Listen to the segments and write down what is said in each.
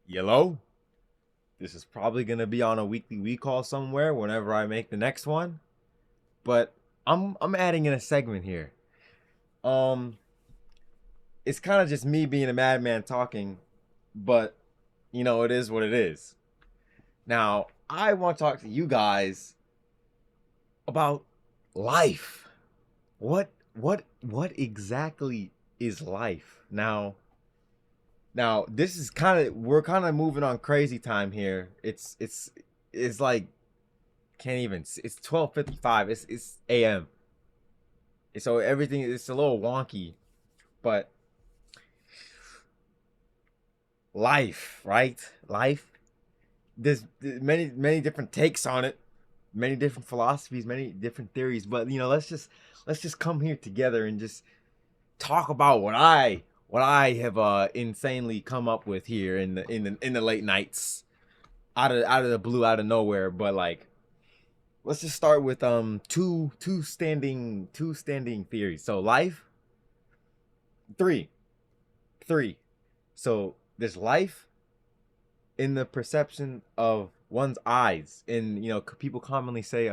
Yellow. This is probably gonna be on a weekly Weekall somewhere whenever I make the next one. But I'm adding in a segment here. Um, it's kind of just me being a madman talking, but it is what it is. Now I want to talk to you guys about life. What exactly is life? Now this is we're kind of moving on crazy time here. It's like can't even. It's 12:55. It's a.m. So everything it's a little wonky, but life, right? Life. There's many different takes on it, many different philosophies, many different theories. But let's just come here together and just talk about what I have insanely come up with here in the late nights, out of the blue, out of nowhere. But like, let's just start with two standing theories. So life, three, three. So there's life in the perception of one's eyes, and people commonly say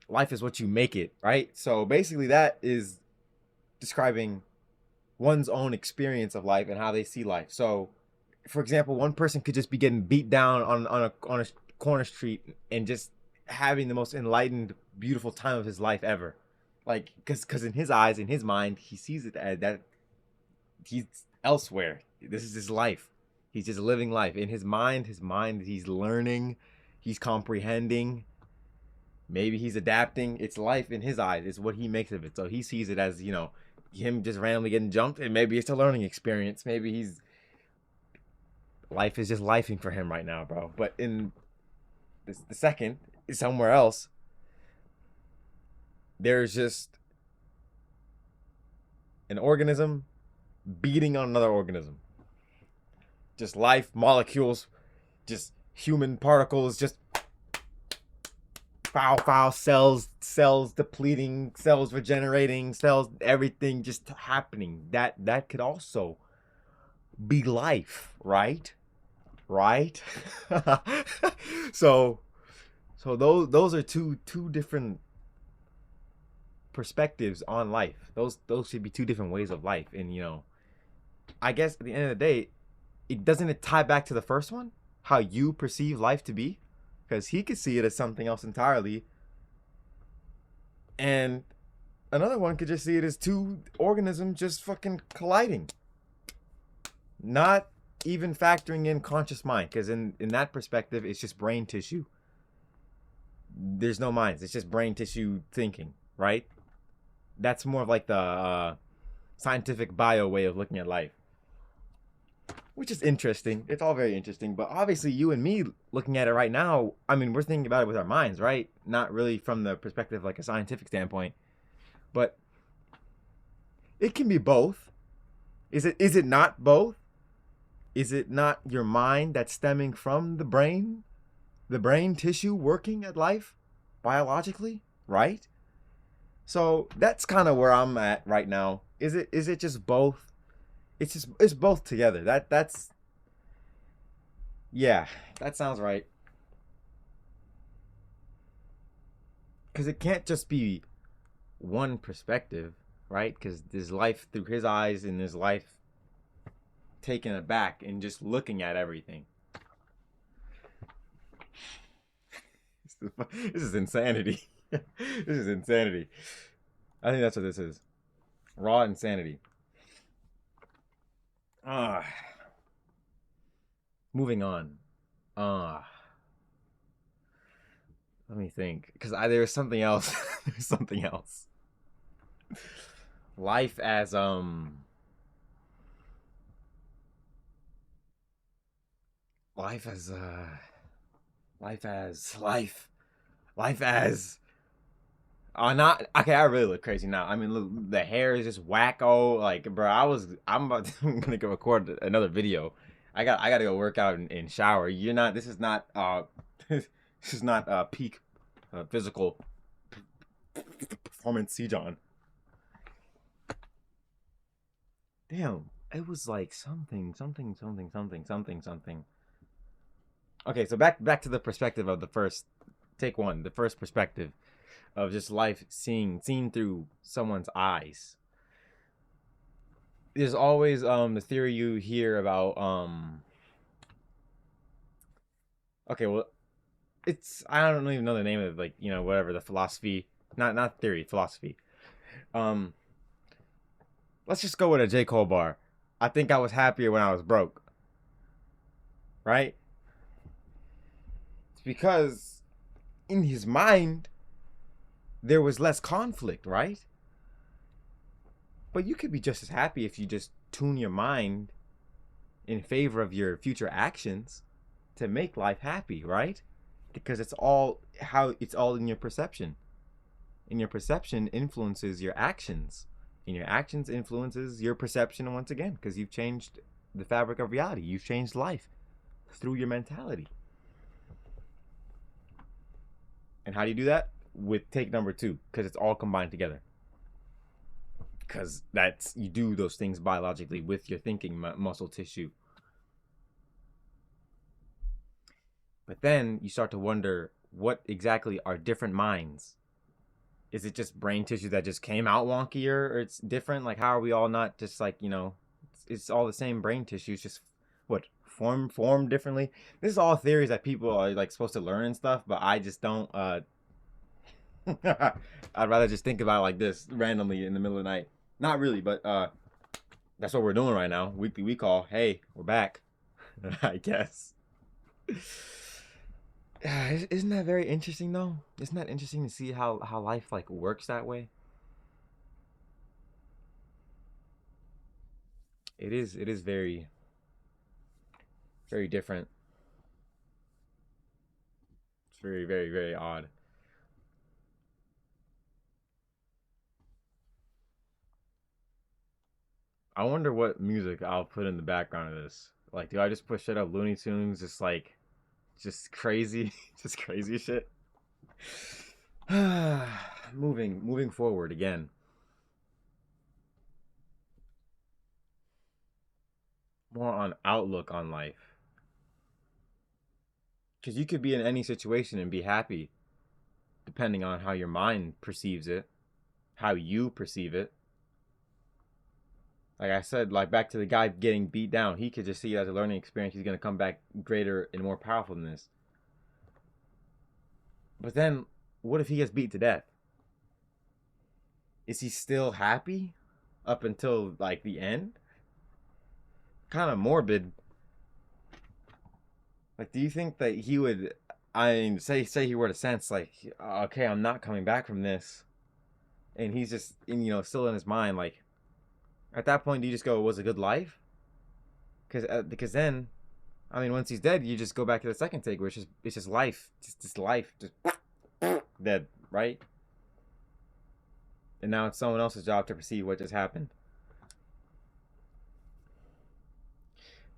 life is what you make it, right? So basically that is describing one's own experience of life and how they see life. So for example, one person could just be getting beat down on a corner street and just having the most enlightened, beautiful time of his life ever. Like, because in his eyes, in his mind, he sees it as that he's elsewhere. This is his life. He's just living life. In his mind, he's learning, he's comprehending. Maybe he's adapting. It's life in his eyes. It's what he makes of it. So he sees it as, him just randomly getting jumped, and maybe it's a learning experience. Maybe life is just lifing for him right now, bro. But in the second, somewhere else, there's just an organism beating on another organism. Just life, molecules, just human particles, just foul cells depleting, cells regenerating, cells, everything just happening. That could also be life, right? Right? so so those are two different perspectives on life. Those should be two different ways of life. And I guess at the end of the day, it tie back to the first one, how you perceive life to be, because he could see it as something else entirely, and another one could just see it as two organisms just fucking colliding, not even factoring in conscious mind, because in that perspective, it's just brain tissue. There's no minds. It's just brain tissue thinking, right? That's more of like the scientific bio way of looking at life, which is interesting. It's all very interesting. But obviously, you and me looking at it right now, I mean, we're thinking about it with our minds, right? Not really from the perspective of like a scientific standpoint. But it can be both. Is it not both? Is it not your mind that's stemming from the brain tissue working at life biologically, right? So that's kind of where I'm at right now. Is it just both? It's both together. That's yeah, that sounds right. Cuz it can't just be one perspective, right? Cuz there's life through his eyes, and there's life taking it back and just looking at everything. This is insanity. This is insanity. I think that's what this is. Raw insanity. Ah, moving on. Ah, let me think, because there's something else. There's something else. Life as life as life as life, life as not okay. I really look crazy now. I mean, look, the hair is just wacko. Like, bro, I'm about to, I'm gonna go record another video. I gotta go work out and shower. You're not. This is not. This is not peak physical performance. See, John. Damn. It was like something. Okay, so back to the perspective of the first take one, the first perspective of just life seen through someone's eyes. There's always the theory you hear about okay, well, it's I don't even know the name of it, like, whatever, the philosophy, not theory, philosophy. Um let's just go with a J. Cole bar. I think I was happier when I was broke, right? It's because in his mind there was less conflict, right? But you could be just as happy if you just tune your mind in favor of your future actions to make life happy, right? Because it's all in your perception. And your perception influences your actions. And your actions influences your perception once again, because you've changed the fabric of reality. You've changed life through your mentality. And how do you do that? With take number 2, because it's all combined together. Because that's you do those things biologically with your thinking muscle tissue. But then you start to wonder, what exactly are different minds? Is it just brain tissue that just came out wonkier, or it's different? Like, how are we all not just like, it's all the same brain tissue, it's just what form differently? This is all theories that people are like supposed to learn and stuff, but I just don't I'd rather just think about it like this randomly in the middle of the night. Not really, but that's what we're doing right now. Weekly Weekall. Hey, we're back. I guess. Isn't that very interesting though? Isn't that interesting to see how life like works that way? It is very very different. It's very very very odd. I wonder what music I'll put in the background of this. Like, do I just put shit up Looney Tunes, just crazy, just crazy shit? moving forward again. More on outlook on life. Because you could be in any situation and be happy, depending on how your mind perceives it, how you perceive it. Like I said, like back to the guy getting beat down, he could just see it as a learning experience. He's gonna come back greater and more powerful than this. But then, what if he gets beat to death? Is he still happy up until like the end? Kind of morbid. Like, do you think that he would? I mean, say he were to sense like, okay, I'm not coming back from this, and he's just, still in his mind. Like, at that point, do you just go, "It was a good life"? Because then, I mean, once he's dead, you just go back to the second take, where it's just life, just life, just dead, right? And now it's someone else's job to perceive what just happened.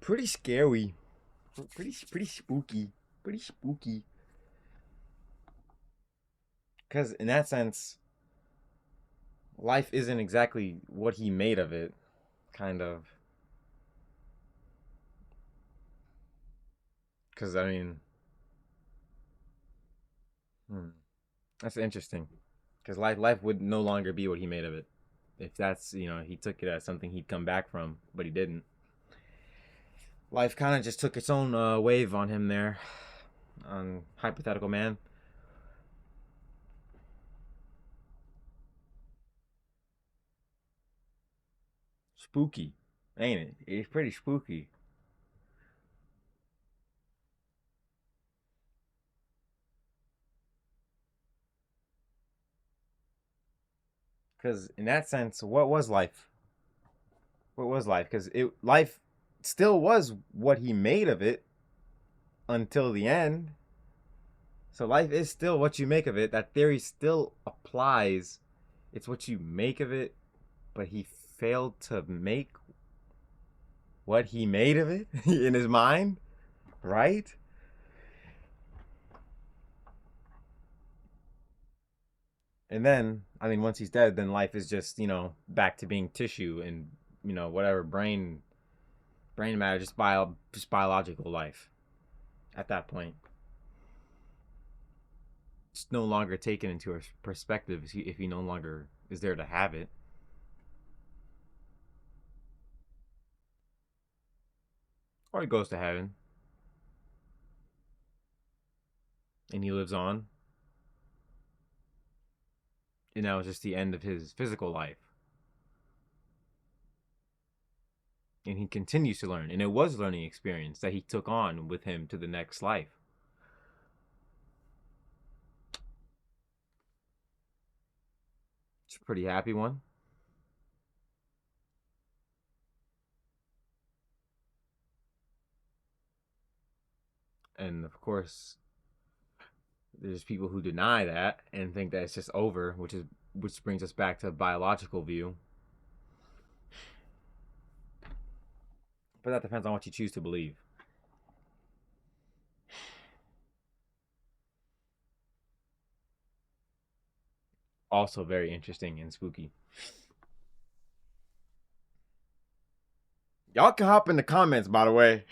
Pretty scary. Pretty spooky. Pretty spooky. Because in that sense, life isn't exactly what he made of it, kind of. Because I mean, hmm, that's interesting. Because life would no longer be what he made of it. If that's, he took it as something he'd come back from, but he didn't. Life kind of just took its own wave on him there, on hypothetical man. Spooky, ain't it? It's pretty spooky. Because in that sense, what was life? What was life? Because life still was what he made of it until the end. So life is still what you make of it. That theory still applies. It's what you make of it, but he failed to make what he made of it in his mind, right? And then, I mean, once he's dead, then life is just, back to being tissue and whatever brain matter, just biological life at that point. It's no longer taken into a perspective if he no longer is there to have it. Or he goes to heaven and he lives on. And that was just the end of his physical life. And he continues to learn. And it was a learning experience that he took on with him to the next life. It's a pretty happy one. And of course, there's people who deny that and think that it's just over, which brings us back to a biological view. But that depends on what you choose to believe. Also very interesting and spooky. Y'all can hop in the comments, by the way.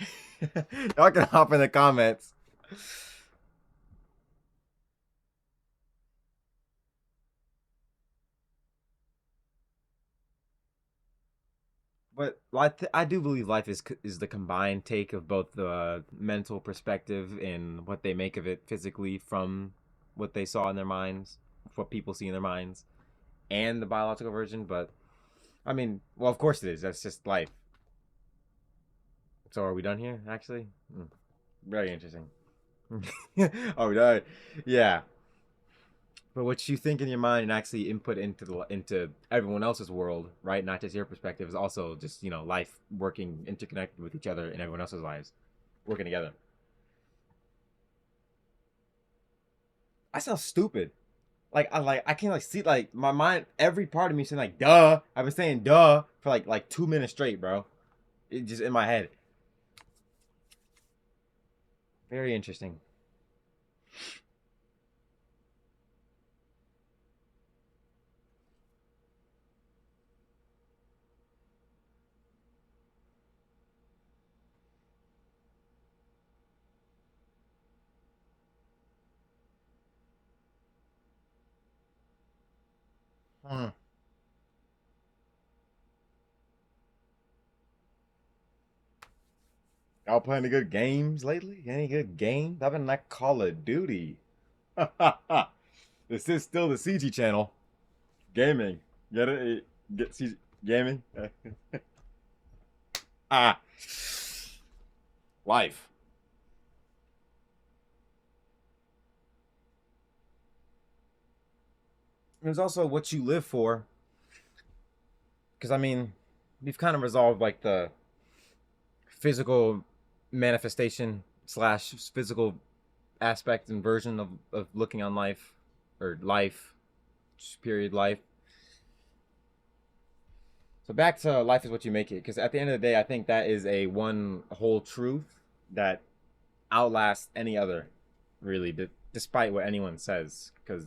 Y'all can hop in the comments. But I do believe life is the combined take of both the mental perspective and what they make of it physically from what they saw in their minds, what people see in their minds, and the biological version. But I mean, well, of course it is. That's just life. So are we done here? Actually, very interesting. Oh, we done. Yeah. But what you think in your mind and actually input into everyone else's world, right? Not just your perspective, is also just life working interconnected with each other in everyone else's lives, working together. I sound stupid. I can't see my mind. Every part of me saying duh. I've been saying duh for like 2 minutes straight, bro. It just in my head. Very interesting. Hmm. Y'all playing any good games lately? Any good games? I've been like Call of Duty. This is still the CG channel. Gaming. Get it? Get CG gaming. Ah, life. There's also what you live for. Because I mean, we've kind of resolved like the physical manifestation slash physical aspect and version of looking on life or life, period life. So back to life is what you make it. Because at the end of the day, I think that is a one whole truth that outlasts any other, really, despite what anyone says. Because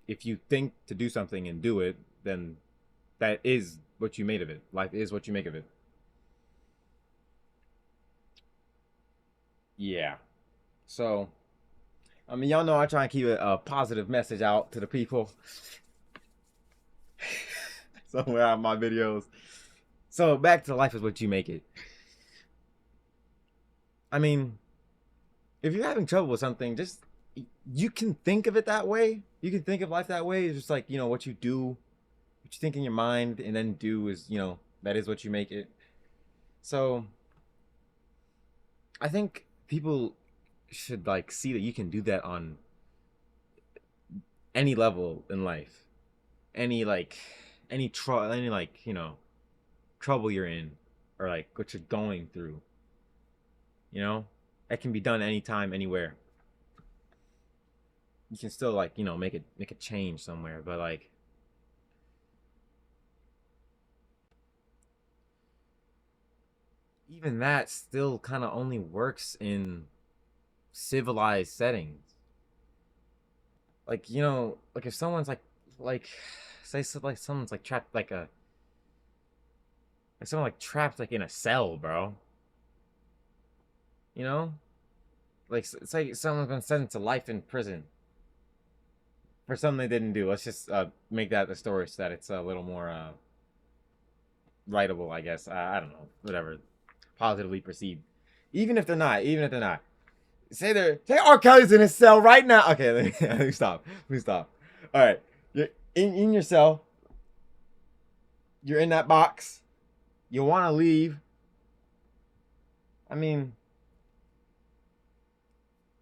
if you think to do something and do it, then that is what you made of it. Life is what you make of it. Yeah. So, I mean, y'all know I try and keep a positive message out to the people somewhere out of my videos. So, back to life is what you make it. I mean, if you're having trouble with something, just you can think of it that way. You can think of life that way. It's just like, what you do, what you think in your mind, and then do is, that is what you make it. So, I think people should like see that you can do that on any level in life, any like any like trouble you're in, or like what you're going through. That can be done anytime, anywhere. You can still like make a change somewhere, but like even that still kind of only works in civilized settings. Like like if someone's like say so like someone's like trapped like a Like someone like trapped like in a cell, bro. You know, like it's like someone's been sentenced to life in prison for something they didn't do. Let's just make that the story so that it's a little more writable, I guess. I don't know, whatever, positively perceived. Even if they're not, say R. Kelly's in his cell right now. Okay, let me stop. Let me stop. All right, you're in your cell. You're in that box. You want to leave. I mean,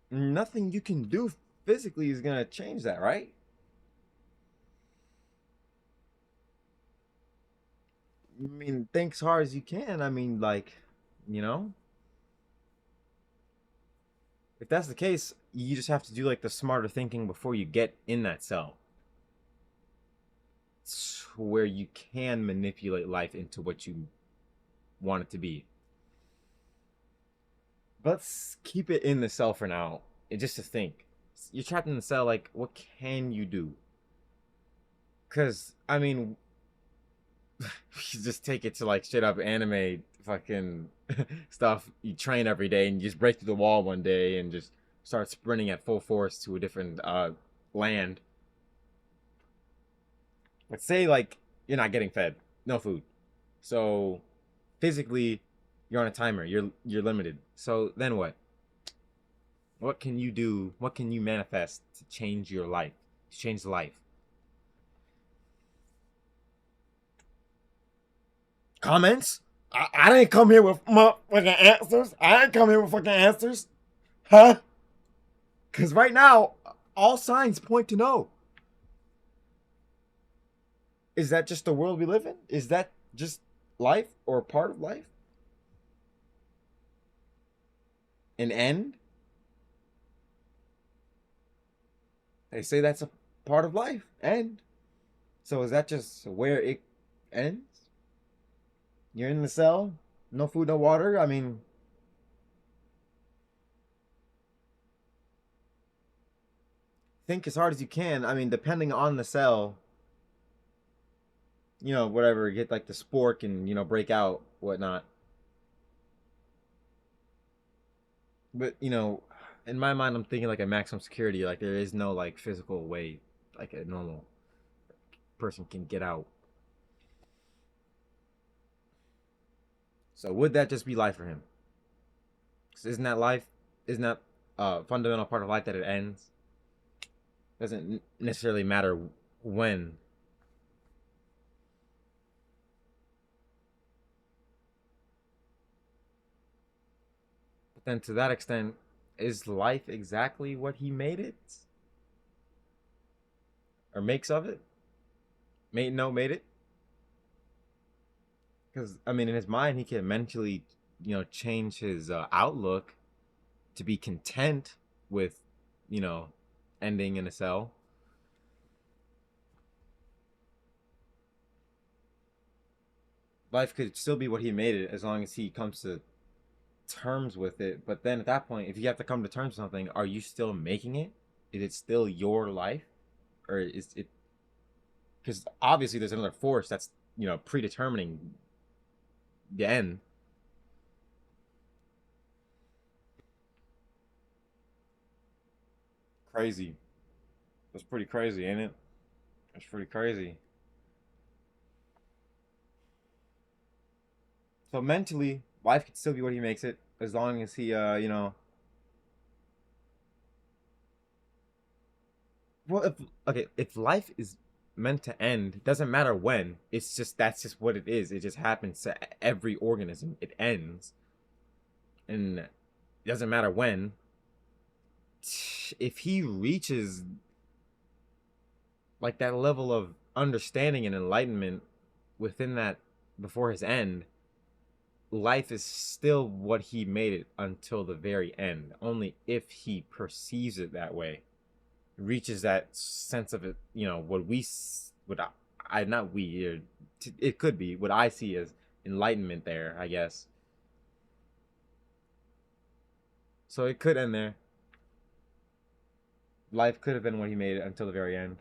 nothing you can do physically is gonna change that, right? I mean, think as hard as you can. I mean, like, you know, if that's the case, you just have to do like the smarter thinking before you get in that cell, where you can manipulate life into what you want it to be. Let's keep it in the cell for now, just to think. You're trapped in the cell. Like, what can you do? Because I mean, you just take it to like straight up anime fucking stuff. You train every day and you just break through the wall one day and just start sprinting at full force to a different land. Let's say like you're not getting fed, no food. So physically you're on a timer. You're limited. So then what? What can you do? What can you manifest to change your life? To change life? Comments? I didn't come here with fucking answers. I didn't come here with fucking answers. Huh? Because right now, all signs point to no. Is that just the world we live in? Is that just life or a part of life? An end? They say that's a part of life. End. So is that just where it ends? You're in the cell, no food, no water. I mean, think as hard as you can. I mean, depending on the cell, whatever, get like the spork and, break out, whatnot. But, in my mind, I'm thinking like a maximum security. Like, there is no, like, physical way, like, a normal person can get out. So, would that just be life for him? 'Cause isn't that life? Isn't that a fundamental part of life that it ends? Doesn't necessarily matter when. But then to that extent, is life exactly what he made it? Or makes of it? Made it? Because, I mean, in his mind, he can mentally, change his outlook to be content with, you know, ending in a cell. Life could still be what he made it as long as he comes to terms with it. But then at that point, if you have to come to terms with something, are you still making it? Is it still your life? Or is it, because obviously there's another force that's, predetermining the end. Crazy. That's pretty crazy, ain't it? That's pretty crazy. So mentally, life could still be what he makes it as long as he, well, if life is meant to end, it doesn't matter when. It's just that's just what it is. It just happens to every organism. It ends, and it doesn't matter when. If he reaches like that level of understanding and enlightenment within that before his end, life is still what he made it until the very end. Only if he perceives it that way, reaches that sense of it, what we, what I not we, or it could be what I see as enlightenment there, I guess. So it could end there. Life could have been what he made it until the very end.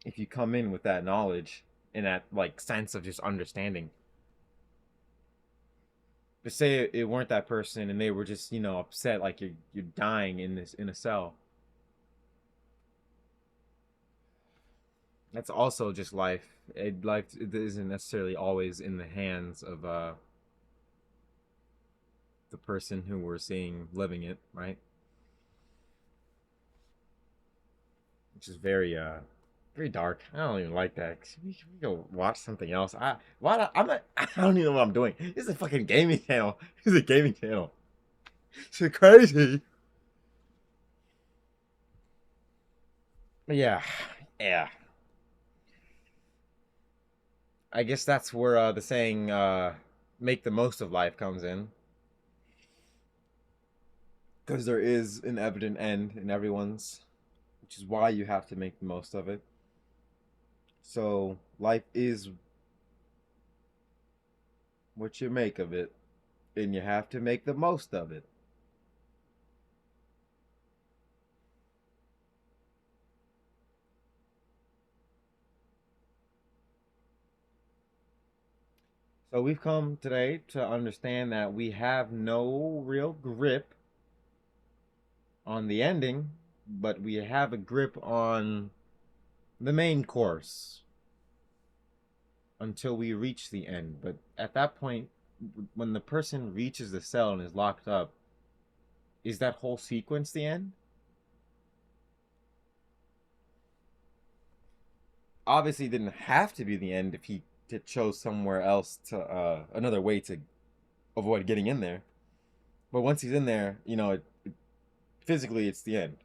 If you come in with that knowledge. in that like sense of just understanding. Just say it weren't that person and they were just, upset, like you're dying in a cell. That's also just life. Life it isn't necessarily always in the hands of the person who we're seeing living it, right? Which is very dark. I don't even like that. We go watch something else. I'm not. I don't even know what I'm doing. This is a fucking gaming channel. This is a gaming channel. It's crazy. But yeah, yeah. I guess that's where the saying "make the most of life" comes in, because there is an evident end in everyone's, which is why you have to make the most of it. So life is what you make of it, and you have to make the most of it. So we've come today to understand that we have no real grip on the ending, but we have a grip on the main course until we reach the end. But at that point, when the person reaches the cell and is locked up, is that whole sequence the end? Obviously, it didn't have to be the end if he chose somewhere else to another way to avoid getting in there. But once he's in there, physically it's the end.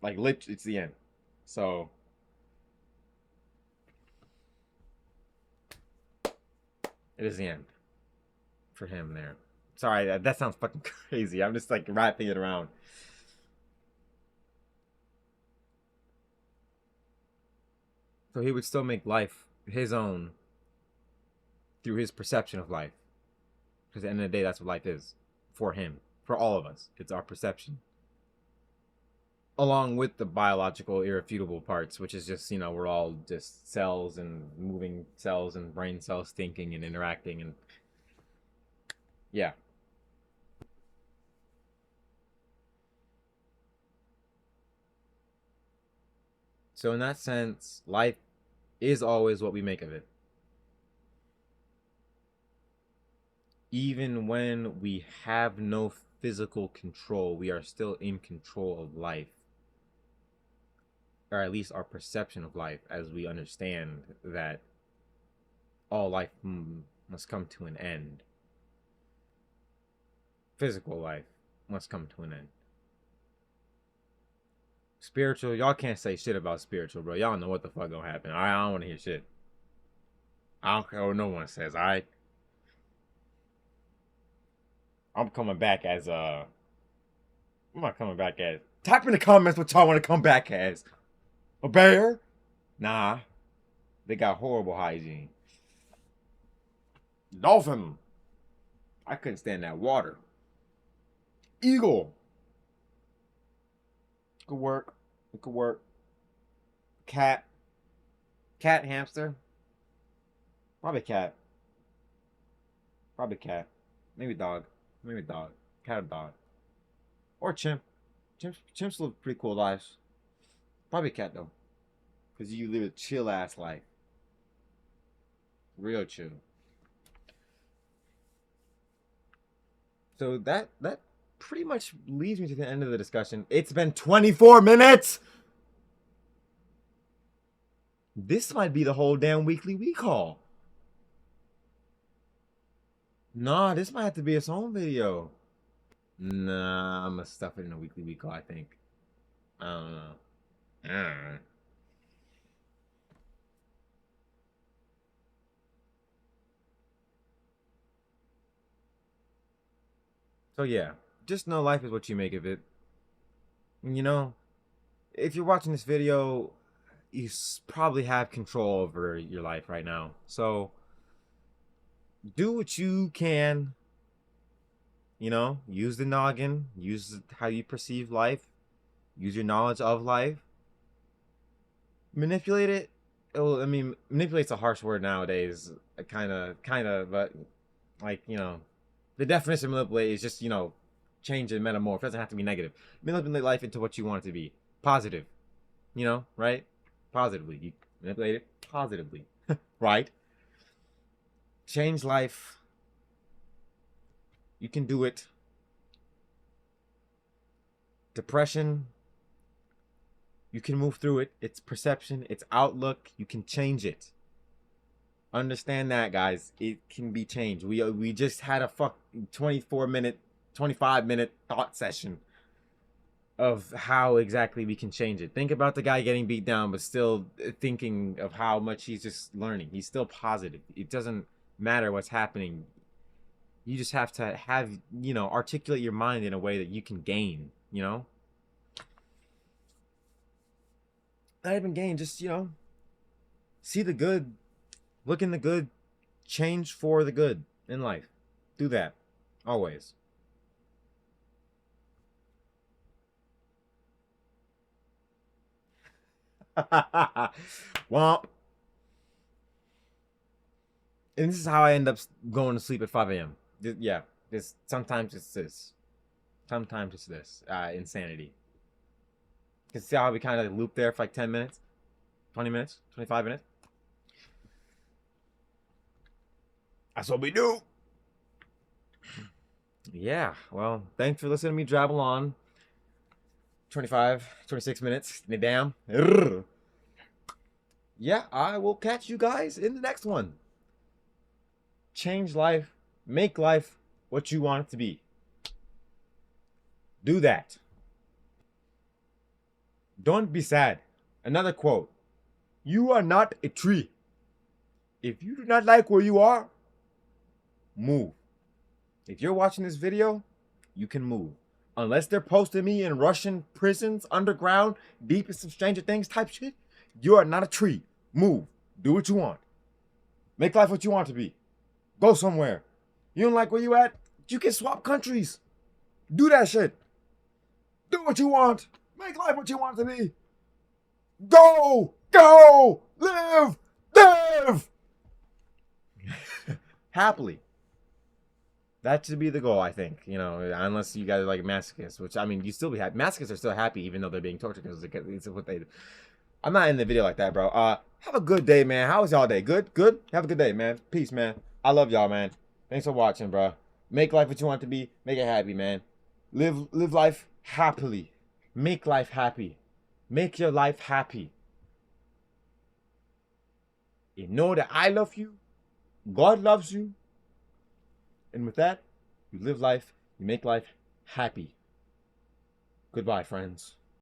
Like it's the end. So it is the end for him there. Sorry, that sounds fucking crazy. I'm just like wrapping it around. So he would still make life his own through his perception of life. Because at the end of the day, that's what life is for him, for all of us. It's our perception. Along with the biological, irrefutable parts, which is just, we're all just cells and moving cells and brain cells thinking and interacting. And yeah. So in that sense, life is always what we make of it. Even when we have no physical control, we are still in control of life. Or at least our perception of life, as we understand that all life must come to an end. Physical life must come to an end. Spiritual, y'all can't say shit about spiritual, bro. Y'all know what the fuck gonna happen. I don't want to hear shit. I don't care what no one says. I'm coming back as I'm not coming back as. Type in the comments what y'all want to come back as. A bear? Nah. They got horrible hygiene. Dolphin. I couldn't stand that water. Eagle. Could work. It could work. Cat. Cat, hamster. Probably cat. Probably cat. Maybe dog. Maybe dog. Cat or dog. Or chimp. Chimps live pretty cool lives. Probably cat though. Because you live a chill ass life. Real chill. So that pretty much leads me to the end of the discussion. It's been 24 minutes! This might be the whole damn weekly Weekall. Nah, this might have to be its own video. Nah, I'm gonna stuff it in a weekly Weekall, I think. I don't know. Alright. So yeah, just know life is what you make of it. If you're watching this video, you probably have control over your life right now. So do what you can. Use the noggin, use how you perceive life, use your knowledge of life, manipulate it well, I mean, manipulate's a harsh word nowadays. Kind of, but like, the definition of manipulate is just, change and metamorph. It doesn't have to be negative. Manipulate life into what you want it to be. Positive. Right? Positively. You manipulate it positively. Right? Change life. You can do it. Depression, you can move through it. It's perception, it's outlook. You can change it. Understand that, guys. It can be changed. We just had a 24-minute, 25-minute thought session of how exactly we can change it. Think about the guy getting beat down, but still thinking of how much he's just learning. He's still positive. It doesn't matter what's happening. You just have to have, articulate your mind in a way that you can gain, Not even gain, just, see the good, look in the good, change for the good in life. Do that. Always. Womp. And this is how I end up going to sleep at 5 a.m. Yeah, sometimes it's this. Sometimes it's this. Insanity. You can see how we kind of loop there for like 10 minutes, 20 minutes, 25 minutes. That's what we do. Yeah, well, thanks for listening to me drabble on. 25, 26 minutes. Damn. Yeah, I will catch you guys in the next one. Change life. Make life what you want it to be. Do that. Don't be sad. Another quote. You are not a tree. If you do not like where you are, move. If you're watching this video, you can move. Unless they're posting me in Russian prisons, underground, deepest of Stranger Things type shit, you are not a tree. Move. Do what you want. Make life what you want to be. Go somewhere. You don't like where you at? You can swap countries. Do that shit. Do what you want. Make life what you want it to be. Go! Go! Live! Live! Happily. That should be the goal, I think. Unless you guys are like masochists, which, I mean, you still be happy. Masochists are still happy even though they're being tortured because it's what they do. I'm not in the video like that, bro. Have a good day, man. How was y'all day? Good? Good? Have a good day, man. Peace, man. I love y'all, man. Thanks for watching, bro. Make life what you want it to be. Make it happy, man. Live life happily. Make life happy. Make your life happy. You know that I love you. God loves you. And with that, you live life, you make life happy. Goodbye, friends.